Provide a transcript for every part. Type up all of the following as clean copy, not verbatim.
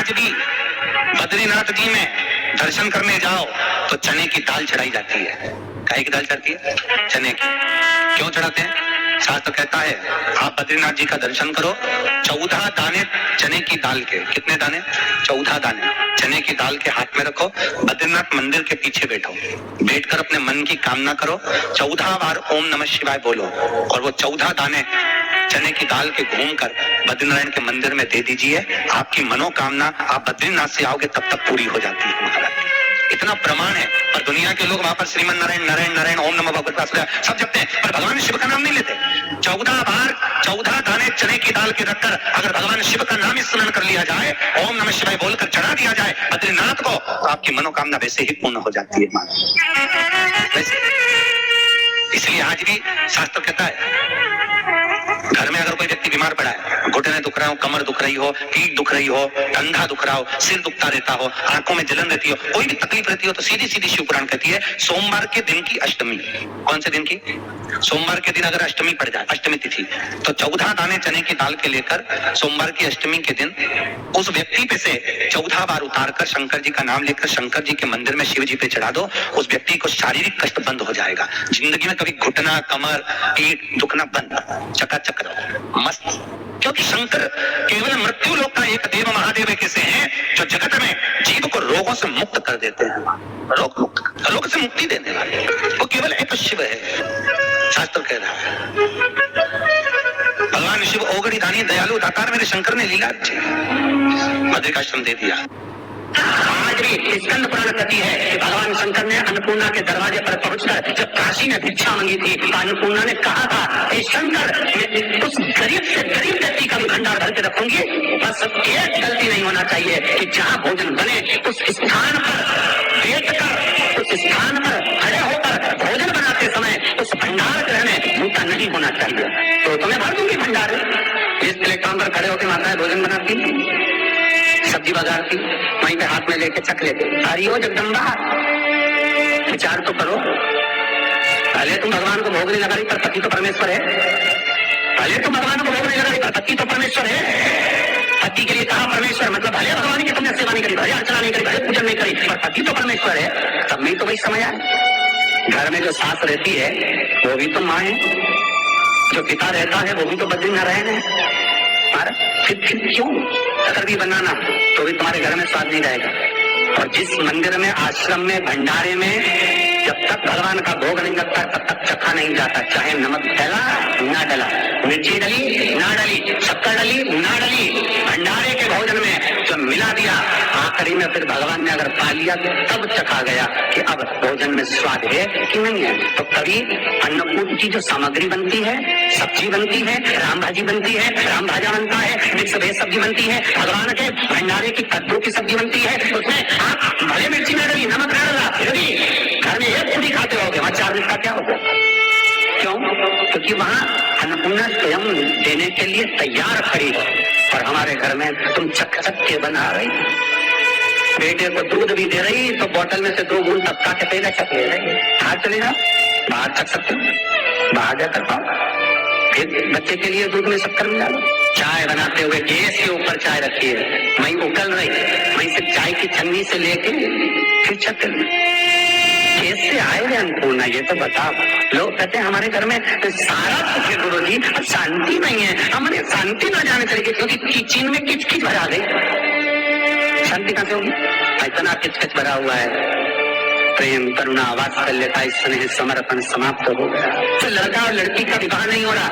आज भी बद्रीनाथ जी में दर्शन करने जाओ तो चने की दाल चढ़ाई जाती है। काहे की दाल चढ़ती है? चने की। क्यों चढ़ाते हैं? शास्त्र कहता है आप बद्रीनाथ जी का दर्शन करो, 14 दाने चने की दाल के। कितने दाने? 14 दाने चने की दाल के हाथ में रखो, बद्रीनाथ मंदिर के पीछे बैठो, बैठकर अपने मन की कामना करो, 14 बार ओम नमः शिवाय बोलो और वो 14 दाने चने की दाल के घूमकर बद्रीनारायण के मंदिर में दे दीजिए। आपकी मनोकामना आप बद्रीनाथ से आओगे तब तक पूरी हो जाती है महाराज। इतना प्रमाण है। और दुनिया के लोग वहां पर श्रीमन नारायण नारायण नारायण ओम नमः भगवते वासुदेवाय सब जपते हैं, पर भगवान शिव का नाम नहीं लेते। 14 बार 14 दाने चने की दाल के रखकर अगर भगवान शिव का नाम स्मरण कर लिया जाए, ओम नमः शिवाय बोलकर चढ़ा दिया जाए बद्रीनाथ को, तो आपकी मनोकामना वैसे ही पूर्ण हो जाती है महाराज। इसलिए आज भी शास्त्र कहता है घर में अगर कोई व्यक्ति बीमार पड़ा है, घुटने दुख रहा हो, कमर दुख रही हो, पीठ दुख रही हो, कंधा दुख रहा हो, सिर दुखता रहता हो, आंखों में जलन रहती हो, कोई भी तकलीफ रहती हो, तो सीधी सीधी शिव पुराण कहती है सोमवार के दिन की अष्टमी। कौन से दिन की? सोमवार के दिन अगर अष्टमी पड़ जाए, अष्टमी तिथि, तो 14 दाने चने की दाल के लेकर सोमवार की अष्टमी के दिन उस व्यक्ति पे से 14 बार उतारकर शंकर जी का नाम लेकर शंकर जी के मंदिर में शिव जी पे चढ़ा दो। उस व्यक्ति को शारीरिक कष्ट बंद हो जाएगा। जिंदगी में कभी घुटना, कमर, पीठ दुखना बंद, चकाचक रहो, मस्त। क्योंकि शंकर केवल मृत्यु लोक का एक देव महादेव कैसे हैं जो जगत में जीव को रोगों से मुक्त कर देते हैं। रोग मुक्त, रोग से मुक्ति देने वाले वो केवल एक शिव है। शास्त्र कह रहा है भगवान शिव ओगड़ी दानी दयालु दातार मेरे शंकर ने लीला अच्छी बद्रिकाश्रम दे दिया। आज भी स्कंद पुराण कहती है कि भगवान शंकर ने अन्नपूर्णा के दरवाजे पर पहुंचकर जब काशी ने भिक्षा मांगी थी तो अन्नपूर्णा ने कहा था हे शंकर, मैं उस गरीब से गरीब व्यक्ति का भी भंडार भर के रखूंगी, बस एक गलती नहीं होना चाहिए कि जहाँ भोजन बने उस स्थान पर बैठकर, उस स्थान पर खड़े होकर भोजन बनाते समय उस भंडार ग्रह में भूखा नहीं होना चाहिए। तो तुम्हें भर दूंगी भंडार। इस प्लेटफॉर्म पर खड़े होकर माताएं भोजन बनाती, सब्जी बाजारती, वहीं पे हाथ में लेके चख लेते। हरिओ जगदम्बा, विचार तो करो। पहले तुम भगवान को भोग नहीं लगा रही, पर पति तो परमेश्वर है। पहले तुम भगवान को भोग नहीं लगा रही, पर पति तो परमेश्वर है। पति के लिए कहा परमेश्वर, मतलब भले भगवान की तुमने सेवा नहीं करी, भले अर्चना नहीं करी, भले पूजन नहीं करी, पर पति तो परमेश्वर है। तब में तो वही समझ आए। घर में जो सास रहती है वो भी तो माँ है, जो पिता रहता है वो भी तो बद्रीनारायण है। फिर क्यों अगर भी बनाना तो भी तुम्हारे घर में स्वाद नहीं रहेगा। और जिस मंदिर में, आश्रम में, भंडारे में जब तक भगवान का भोग नहीं लगता तब तक चखा नहीं जाता, चाहे नमक डला ना डला, मिर्ची डली ना डली, शक्कर डली ना डली, भंडारे के भोजन में जब मिला दिया आखिरी में फिर भगवान ने अगर पा लिया तब चखा गया कि अब भोजन में स्वाद है कि नहीं है। तो कभी अन्नकूट की जो सामग्री बनती है, सब्जी बनती है, राम भाजी बनती है, राम भाजा बनता है, मिक्स वेज सब्जी बनती है, भगवान के भंडारे की कद्दू की सब्जी बनती है, उसमें आप भले मिर्ची न डली, नमक न डला, फिर भी घर में एक पूरी खाते होगे, वहां 4 दिन का क्या होगा? क्यों? क्योंकि वहां अन्नपूर्णा स्वयं देने के लिए तैयार खड़ी है। और हमारे घर में तुम चक चक के बना रही, बेटे को दूध भी दे रही तो बोतल में से 2 बूंद टपका के पहले चक ले रही। बाहर चले जाओ, बाहर चक सकते हो, बाहर जाकर पाओ। फिर बच्चे के लिए दूध में शक्कर मिला लो। चाय बनाते हुए गैस के ऊपर चाय रखी है, वहीं उकल रही, वहीं से चाय की छन्नी से लेके फिर चक्कर। कैसे आए अन्नपूर्णा ये तो बताओ। लोग कहते हैं हमारे घर में तो सारा सुख है गुरु जी, शांति नहीं है। हमारे शांति न जाने चलेगी क्योंकि किचन में किचकिच भरा गई। शांति कहां से होगी? इतना किचकिच भरा हुआ है। प्रेम, करुणा, वात्सल्यता, स्नेह, समर्पण समाप्त हो गया। तो लड़का और लड़की का विवाह नहीं हो रहा,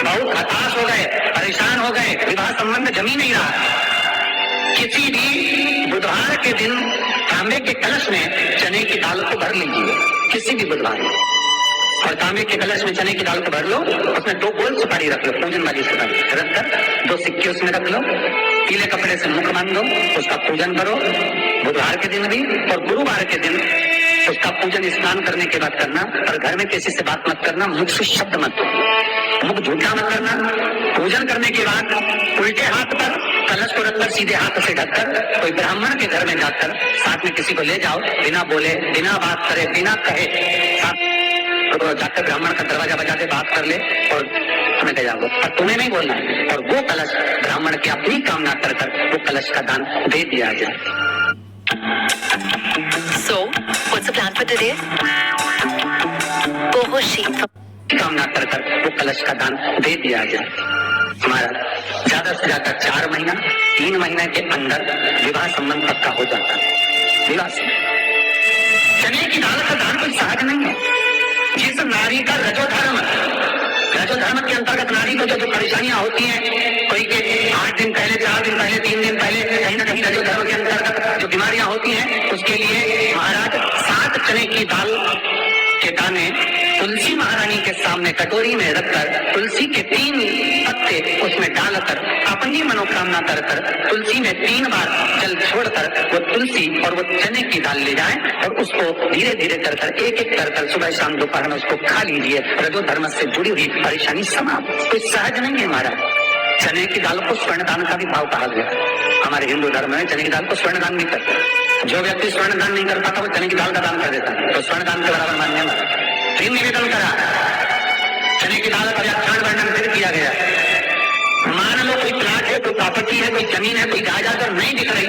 बहुत हताश हो गए, परेशान हो गए, विवाह संबंध जमी नहीं रहा। किसी भी बुधवार के दिन तांबे के कलश में चने की दाल को भर लीजिए, किसी भी बुधवार में, और तांबे के कलश में चने की दाल को भर लो, उसमें 2 गोल सुपारी रख लो, पूजन वाली सुपारी रखकर 2 सिक्के उसमें रख लो, पीले कपड़े से मुख बांध दो, उसका पूजन करो बुधवार के दिन भी, और गुरुवार के दिन उसका पूजन स्नान करने के बाद करना। और घर में किसी से बात मत करना, मुख से शब्द मत दो, मुख झूठा मत करना। पूजन करने के बाद उल्टे हाथ पर कलश को रखकर सीधे हाथ से ढककर कोई ब्राह्मण के घर में जाकर साथ में किसी को ले जाओ, बिना बोले, बिना बात करे, बिना कहे, तो जाकर ब्राह्मण का दरवाजा बजा के बात कर ले और हमें ले जाओ, और तुम्हें नहीं बोलना। और वो कलश ब्राह्मण की अपनी कामना कर वो कलश कलश का दान दे दिया जाए। So, what's the plan for today? बहुत शीत कामना कर कर वो कलश का दान दे दिया जाए। हमारा ज्यादा से ज्यादा 4 महीना 3 महीने के अंदर विवाह संबंध पक्का हो जाता है। विवाह से चने की दाल का दान कोई सहज नहीं है। जिस नारी का रजोधर्म के अंतर्गत नारी को जो परेशानियां होती हैं, कोई के 8 दिन पहले 4 दिन पहले 3 दिन पहले कहीं ना कहीं रजोधर्म के अंतर्गत जो बीमारियां होती हैं, उसके लिए महाराज 7 चने की दाल के दाने तुलसी महारानी के सामने कटोरी में रखकर तुलसी के 3 पत्ते उसमें डालकर अपनी मनोकामना कर तुलसी में 3 बार जल छोड़कर वो तुलसी और वो चने की दाल ले जाएं और उसको धीरे धीरे कर एक कर सुबह शाम दोपहर में उसको खा लीजिए। रजो धर्म से जुड़ी हुई परेशानी समाप्त। कोई सहज नहीं है महाराज। चने की दाल को स्वर्ण दान का भी भाव कहा गया। हमारे हिंदू धर्म में चने की दाल को स्वर्ण दान नहीं करते। जो व्यक्ति स्वर्ण दान नहीं कर पाता वो चने की दाल का दान कर देता है, तो स्वर्ण दान के बराबर मान्य है। 3 निवेदन करा, चने की दाल का व्याख्यान वर्णन फिर किया गया। मान लो कोई प्लाट है, कोई प्रॉपर्टी है, कोई जमीन है, कोई जायदाद नहीं दिख रही,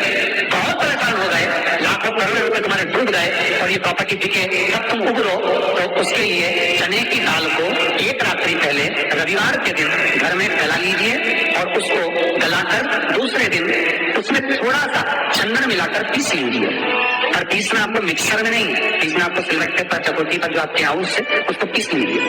बहुत परेशान हो गए, लाखों करोड़ों रुपए तुम्हारे डूब गए और ये प्रॉपर्टी दिखे, तब तुम उगरो, तो उसके लिए चने की दाल को एक रात्रि पहले रविवार के दिन घर में फैला लीजिए और उसको गलाकर दूसरे दिन उसमें थोड़ा सा चंदन मिलाकर पीस लीजिए। और पीसना आपको मिक्सर में नहीं, पीसना आपको सिलवट्टे पर, चकोटी पर जो आपके हाउस है उसको पीस लीजिए।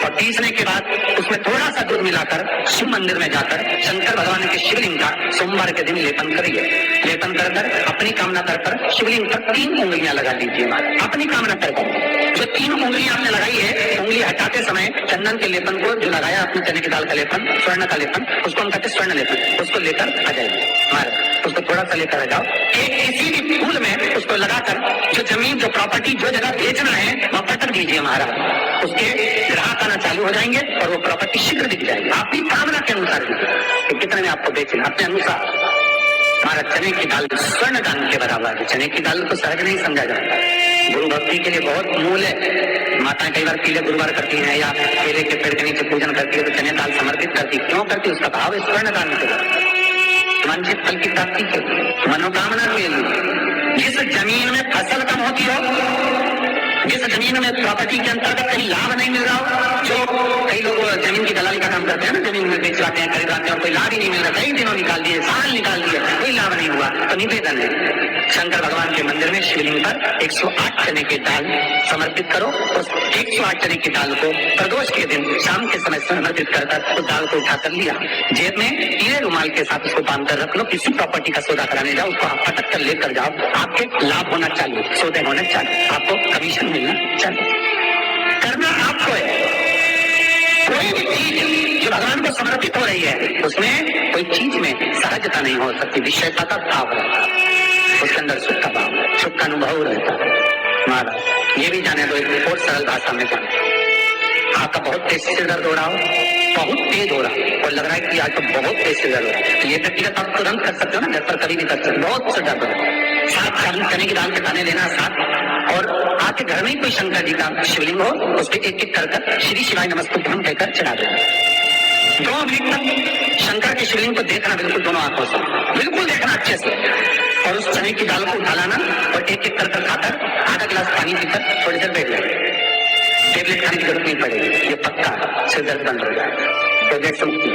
और पीसने के बाद उसमें थोड़ा सा दूध मिलाकर शिव मंदिर में जाकर शंकर भगवान के शिवलिंग का सोमवार के दिन लेपन करिए। लेपन कर अपनी कामना कर शिवलिंग पर 3 उंगलियां लगा लीजिए। अपनी कामना कर जो 3 उंगलियां आपने लगाई है, उंगली हटाते समय चंदन के लेपन को जो लगाया अपने चने की दाल का लेपन, स्वर्ण का लेपन, उसको हम कहते स्वर्ण लेपन, उसको लेकर आ जाइए महाराज। उसको थोड़ा सा लेकर आ जाओ, एक किसी भी फूल में उसको लगाकर जो जमीन जो प्रॉपर्टी जो जगह बेचना है वहां पटक दीजिए महाराज। उसके ग्राहक आना चालू हो जाएंगे और वो प्रॉपर्टी शीघ्र दिख जाएगी। आपकी कामना के अनुसार दीजिए कितने में आपको बेचना, अपने अनुसार। हमारा चने की दाल स्वर्ण दान के बराबर है। चने की दाल को सहज नहीं समझा जाता। गुरु भक्ति के लिए बहुत मूल है। माताएं कई बार पीले गुरुवार करती हैं या केले के पेड़ के नीचे पूजन करती है तो चने दाल समर्पित करती। क्यों करती? उसका भाव है स्वर्ण दान के बराबर, वांछित फल की प्राप्ति के, मनोकामना के लिए। जिस जमीन में फसल कम होती हो, जिस जमीन में प्रॉपर्टी के अंतर्गत कहीं लाभ नहीं मिल रहा हो, जो कई लोग जमीन की दलाली का काम करते हैं ना, जमीन में बेच लाते हैं, खरीद लाते हैं और कोई लाभ ही नहीं मिल रहा, कई दिनों निकाल दिए, साल निकाल दिए, कोई लाभ नहीं हुआ, तो निवेदन है शंकर भगवान के मंदिर में शिवलिंग पर 108 चने की दाल समर्पित करो। उस 108 चने की दाल को प्रदोष के दिन शाम के समय समर्पित कर उस दाल को उठाकर लिया, जेब में पीले रुमाल के साथ उसको बांध कर रख लो। किसी प्रॉपर्टी का सौदा कराने जाओ, उसको आप पटक कर लेकर जाओ, आपके लाभ होना चाहिए, सौदे होने चाहिए, आपको कमीशन मिलना चाहिए। करना आपको है। कोई भी चीज जो भगवान को समर्पित हो रही है उसमें कोई चीज में सहजता नहीं हो सकती, विषयता का भाव रहता है, उसके अंदर सुख का भाव, सुख का अनुभव रहता है। महाराज ये भी जाने दो, एक और सरल भाषा में जाने, आपका बहुत तेज से दर्द हो रहा हो, बहुत तेज हो रहा है और लग रहा है कि आज तो बहुत तेज से दर्द हो रहा है, तो ये व्यक्तिगत आप तुरंत कर सकते हो ना, घर पर कभी भी कर सकते हो। बहुत से दर्द हो रहा है, 7 चने की दाल के दाने लेना 7, और आपके घर में ही कोई शंकर जी का शिवलिंग हो, उसके एक कर श्री शिवाय नमस्तुभ्यम कहकर चढ़ा देना। 2 मिनट तक शंकर के शिवलिंग को देखना, बिल्कुल दोनों आंखों से, बिल्कुल देखना अच्छे से, और उस चने की दाल को उठा लाना और एक कर खाकर आधा गिलास पानी पीकर थोड़ी देर बैठ जाए। टेबलेट खाने की जरूरत नहीं पड़ेगी, ये पक्का सिर दर्द बंद हो जाएगा। तो देख सकती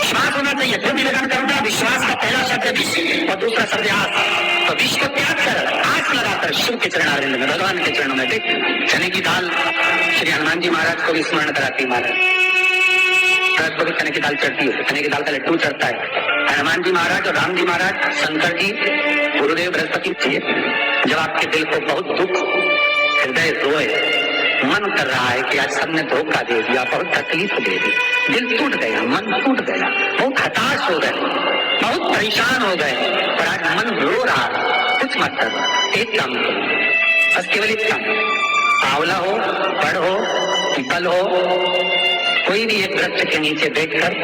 विश्वास होना चाहिए। जो निवेदन करूंगा, विश्वास का पहला शब्द विश्व और दूसरा शब्द आस, तो विश्व को त्याग कर आस लगाकर शिव के चरणारविंद में, भगवान के चरणों में देख। चने की दाल श्री हनुमान जी महाराज को भी स्मरण कराती, महाराज को भी चने की दाल चढ़ती है, चने की दाल का लड्डू चढ़ता है। हनुमान जी महाराज और राम जी महाराज, शंकर जी, गुरुदेव बृहस्पति जी, जब आपके दिल को बहुत दुख, हृदय रोए, मन कर रहा है कि आज सबने धोखा दे दिया, बहुत तकलीफ दे दी, दिल टूट गया, मन टूट गया, बहुत हताश हो गए, बहुत परेशान हो गए, पर आज मन रो रहा है, कुछ मत कर, एक काम करो, बस केवल एक काम, आंवला हो, बड़ हो, पीपल हो, कोई भी एक वृक्ष के नीचे बैठकर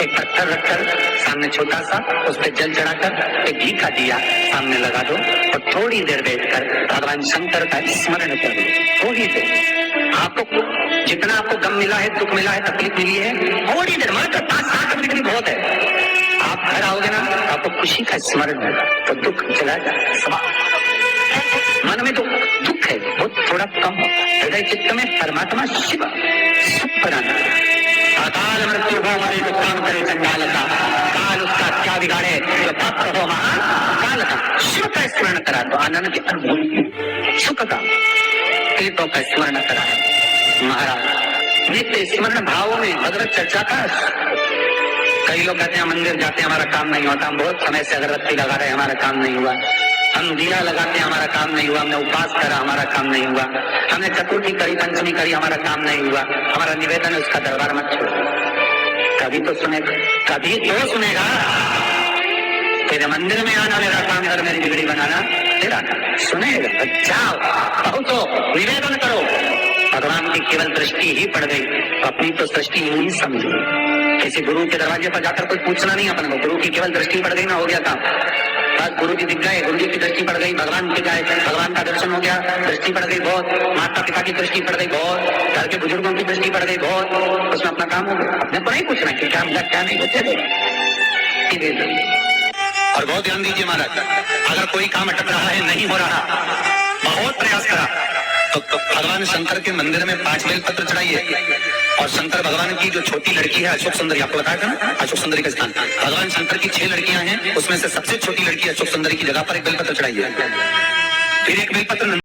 एक पत्थर रखकर सामने छोटा सा, उस पर जल चढ़ाकर एक घी का दिया सामने लगा दो और थोड़ी देर बैठकर भगवान शंकर का स्मरण कर दो। थोड़ी देर, आपको जितना आपको गम मिला है, दुख मिला है, तकलीफ मिली है, थोड़ी देर, मात्र 5-7 मिनट भी बहुत है। आप घर आओगे ना, आपको खुशी का स्मरण होगा तो दुख चला जाए। समाप्त। मन में तो दुख है वो थोड़ा कम होता है, हृदय चित्त में परमात्मा शिव सुख प्रदान करता है। अकाल मृत्यु हो मरे तो काम करे चंडाल का, काल उसका क्या बिगाड़े जो पात्र हो महाकाल का। शिव का स्मरण करा तो आनंद की अनुभूति, सुख का तीर्थों का स्मरण करा महाराज। नित्य स्मरण भावों में भगवत चर्चा का। कई लोग कहते हैं मंदिर जाते हैं हमारा काम नहीं होता, हम बहुत समय से अगरबत्ती लगा रहे हैं हमारा काम नहीं हुआ, हम दिया लगाते हैं हमारा काम नहीं हुआ, हमने उपवास करा हमारा काम नहीं हुआ, हमने चतुर्थी करी पंचमी करी हमारा काम नहीं हुआ। हमारा निवेदन है उसका दरबार मत छोड़ो, कभी तो सुनेगा, कभी तो सुनेगा। तेरे मंदिर में आना मेरा काम है और मेरी बिगड़ी बनाना तेरा काम। सुनेगा, जाओ पहुंचो, निवेदन करो। भगवान की केवल दृष्टि ही पड़ गई, अपनी तो सृष्टि यूं ही समझी। किसी गुरु के दरवाजे पर जाकर कोई पूछना नहीं अपन को, गुरु की केवल दृष्टि पड़ गई ना, हो गया काम। बस गुरु जी दिख गए, गुरु जी की दृष्टि पड़ गई, भगवान दिख गए, भगवान का दर्शन हो गया, दृष्टि पड़ गई बहुत, माता पिता की दृष्टि पड़ गई बहुत, घर के बुजुर्गों की दृष्टि पड़ गई बहुत, उसमें अपना काम हो गया। अपने को नहीं पूछना कि क्या मिला क्या नहीं होते। और बहुत ध्यान दीजिए महाराज, अगर कोई काम अटक रहा है, नहीं हो रहा, बहुत प्रयास करा, तो भगवान शंकर के मंदिर में 5 बेलपत्र चढ़ाइए। और शंकर भगवान की जो छोटी लड़की है अशोक सुंदरी, आपको बताया था ना अशोक सुंदरी का स्थान, भगवान शंकर की 6 लड़कियां हैं, उसमें से सबसे छोटी लड़की अशोक सुंदरी की जगह पर एक बेलपत्र चढ़ाइए। फिर एक बेलपत्र